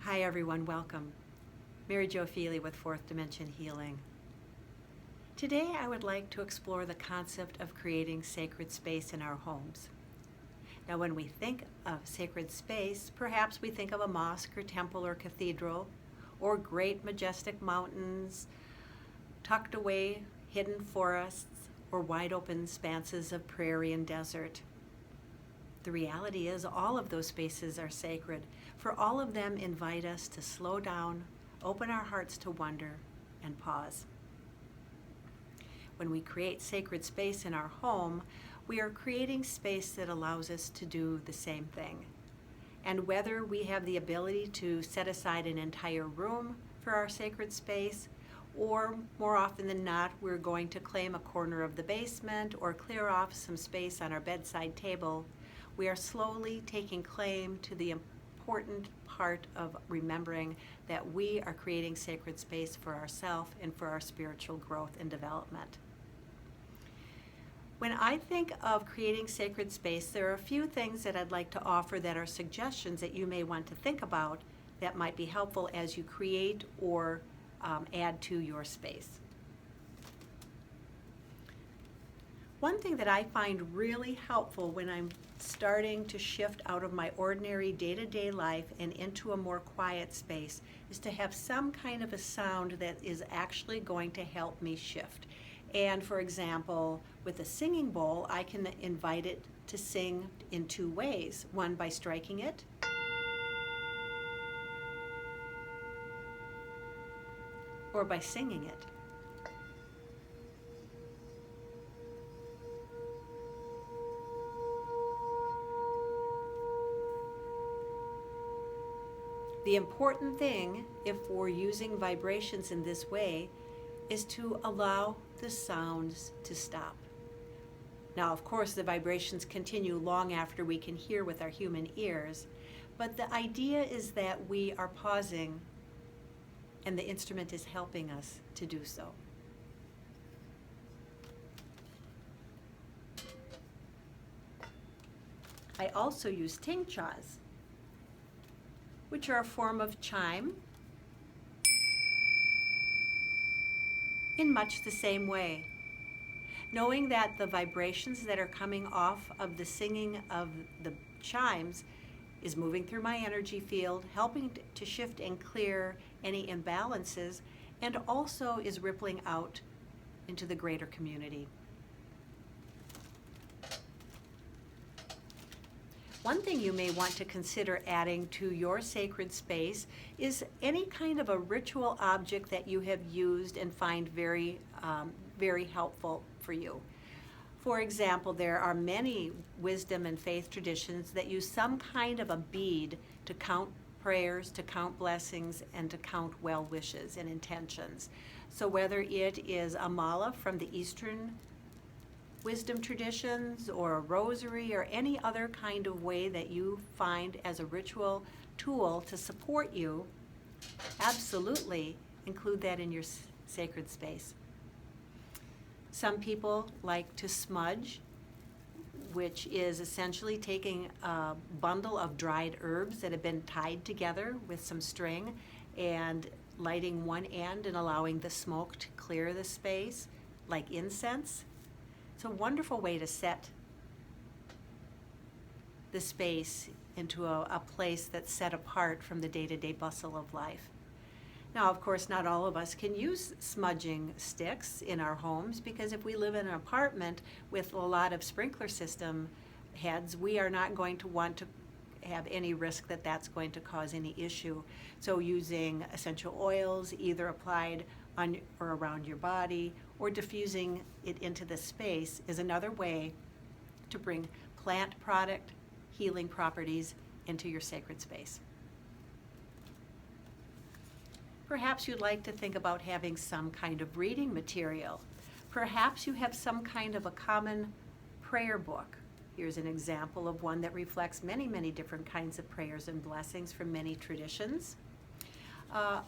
Hi everyone, welcome. Maryjo with Fourth Dimension Healing. Today I would like to explore the concept of creating sacred space in our homes. Now when we think of sacred space, perhaps we think of a mosque or temple or cathedral, or great majestic mountains, tucked away hidden forests, or wide open expanses of prairie and desert. The reality is all of those spaces are sacred, for all of them invite us to slow down, open our hearts to wonder, and pause. When we create sacred space in our home, we are creating space that allows us to do the same thing. And whether we have the ability to set aside an entire room for our sacred space, or more often than not, we're going to claim a corner of the basement or clear off some space on our bedside table, we are slowly taking claim to the important part of remembering that we are creating sacred space for ourselves and for our spiritual growth and development. When I think of creating sacred space, there are a few things that I'd like to offer that are suggestions that you may want to think about that might be helpful as you create or add to your space. One thing that I find really helpful when I'm starting to shift out of my ordinary day-to-day life and into a more quiet space is to have some kind of a sound that is actually going to help me shift. And for example, with a singing bowl, I can invite it to sing in two ways. One, by striking it, or by singing it. The important thing, if we're using vibrations in this way, is to allow the sounds to stop. Now, of course, the vibrations continue long after we can hear with our human ears, but the idea is that we are pausing and the instrument is helping us to do so. I also use tingchas, which are a form of chime in much the same way. Knowing that the vibrations that are coming off of the singing of the chimes is moving through my energy field, helping to shift and clear any imbalances, and also is rippling out into the greater community. One thing you may want to consider adding to your sacred space is any kind of a ritual object that you have used and find very helpful for you. For example, there are many wisdom and faith traditions that use some kind of a bead to count prayers, to count blessings, and to count well wishes and intentions. So whether it is a mala from the Eastern wisdom traditions or a rosary or any other kind of way that you find as a ritual tool to support you, absolutely include that in your sacred space. Some people like to smudge, which is essentially taking a bundle of dried herbs that have been tied together with some string and lighting one end and allowing the smoke to clear the space like incense. It's a wonderful way to set the space into a place that's set apart from the day-to-day bustle of life. Now, of course, not all of us can use smudging sticks in our homes because if we live in an apartment with a lot of sprinkler system heads, we are not going to want to have any risk that that's going to cause any issue. So using essential oils, either applied on or around your body, or diffusing it into the space is another way to bring plant product healing properties into your sacred space. Perhaps you'd like to think about having some kind of reading material. Perhaps you have some kind of a common prayer book. Here's an example of one that reflects many, many different kinds of prayers and blessings from many traditions.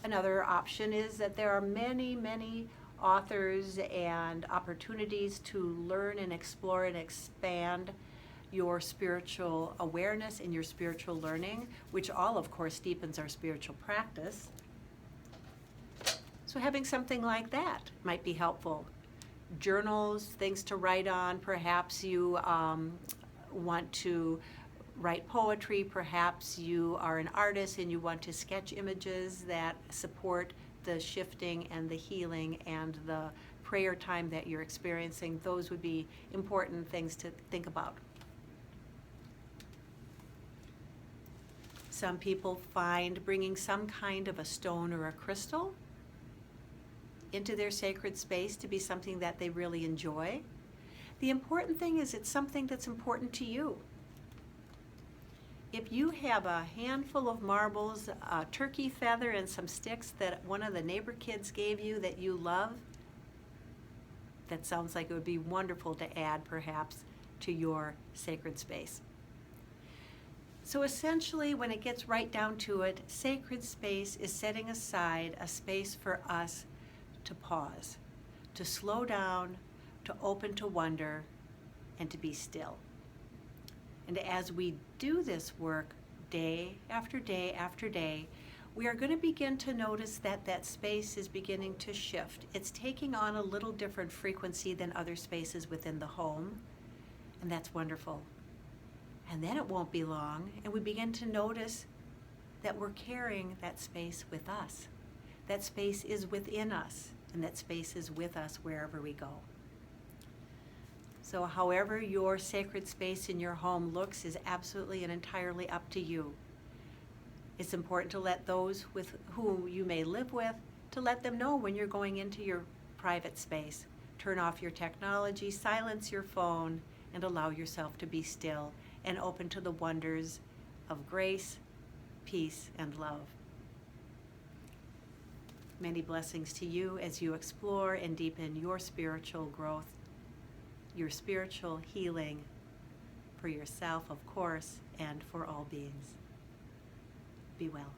Another option is that there are many, many authors and opportunities to learn and explore and expand your spiritual awareness and your spiritual learning, which all, of course, deepens our spiritual practice. So having something like that might be helpful. Journals, things to write on. Perhaps you want to write poetry. Perhaps you are an artist and you want to sketch images that support the shifting and the healing and the prayer time that you're experiencing. Those would be important things to think about. Some people find bringing some kind of a stone or a crystal into their sacred space to be something that they really enjoy. The important thing is it's something that's important to you. If you have a handful of marbles, a turkey feather, and some sticks that one of the neighbor kids gave you that you love, that sounds like it would be wonderful to add perhaps to your sacred space. So essentially, when it gets right down to it, sacred space is setting aside a space for us to pause, to slow down, to open to wonder, and to be still. And as we do this work day after day after day, we are going to begin to notice that that space is beginning to shift. It's taking on a little different frequency than other spaces within the home, and that's wonderful. And then it won't be long, and we begin to notice that we're carrying that space with us. That space is within us, and that space is with us wherever we go. So however your sacred space in your home looks is absolutely and entirely up to you. It's important to let those with whom you may live with, to let them know when you're going into your private space. Turn off your technology, silence your phone, and allow yourself to be still and open to the wonders of grace, peace, and love. Many blessings to you as you explore and deepen your spiritual growth, your spiritual healing for yourself, of course, and for all beings. Be well.